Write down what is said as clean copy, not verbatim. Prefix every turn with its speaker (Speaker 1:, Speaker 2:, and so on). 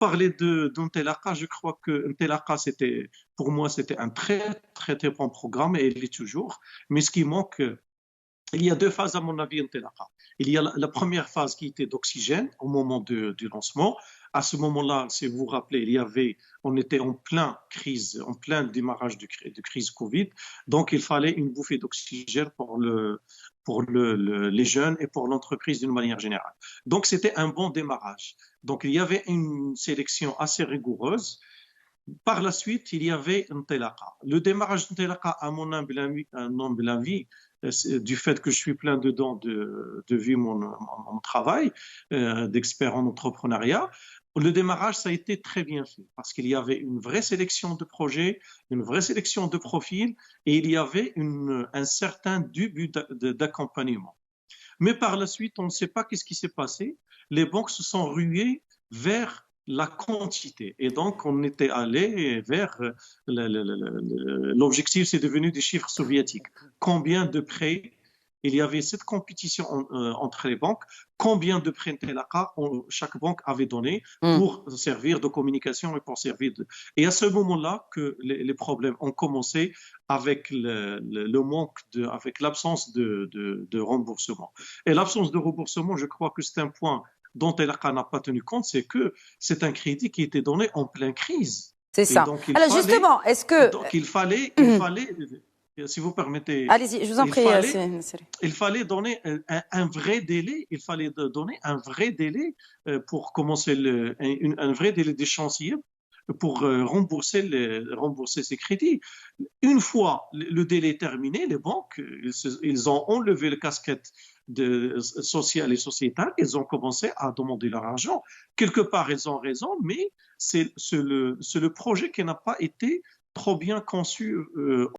Speaker 1: parler d'Ntelaqa, je crois que Ntelaqa, pour moi, c'était un très bon programme et il est toujours. Mais ce qui manque, il y a deux phases, à mon avis, en Telaka. Il y a la première phase qui était d'oxygène au moment du lancement. À ce moment-là, si vous vous rappelez, on était en plein démarrage de crise Covid. Donc, il fallait une bouffée d'oxygène les jeunes et pour l'entreprise d'une manière générale. Donc, c'était un bon démarrage. Donc, il y avait une sélection assez rigoureuse. Par la suite, il y avait Ntelaqa. Le démarrage d'Ntelaqa, à mon humble avis, du fait que je suis plein dedans de vu mon travail d'expert en entrepreneuriat, le démarrage, ça a été très bien fait parce qu'il y avait une vraie sélection de projets, une vraie sélection de profils et il y avait un certain début d'accompagnement. Mais par la suite, on ne sait pas qu'est-ce qui s'est passé. Les banques se sont ruées vers la quantité. Et donc, on était allé vers l'objectif, c'est devenu des chiffres soviétiques. Combien de prêts? Il y avait cette compétition entre les banques. Combien de prêts chaque banque avait donné
Speaker 2: Mm.
Speaker 1: pour servir de communication et pour servir de... Et à ce moment-là que les problèmes ont commencé avec le manque avec l'absence de remboursement. Et l'absence de remboursement, je crois que c'est un point dont Telaka n'a pas tenu compte, c'est que c'est un crédit qui était donné en pleine crise.
Speaker 2: C'est
Speaker 1: Et
Speaker 2: ça.
Speaker 1: donc,
Speaker 2: Alors justement, est-ce que...
Speaker 1: si vous permettez,
Speaker 2: Allez-y, je vous en
Speaker 1: il
Speaker 2: prie,
Speaker 1: fallait,
Speaker 2: Seri.
Speaker 1: il fallait donner un vrai délai, pour commencer un vrai délai d'échéancier pour rembourser ces crédits. Une fois le délai terminé, les banques, ils ont enlevé la casquette sociale et sociétale, ils ont commencé à demander leur argent. Quelque part, ils ont raison, mais c'est le projet qui n'a pas été trop bien conçu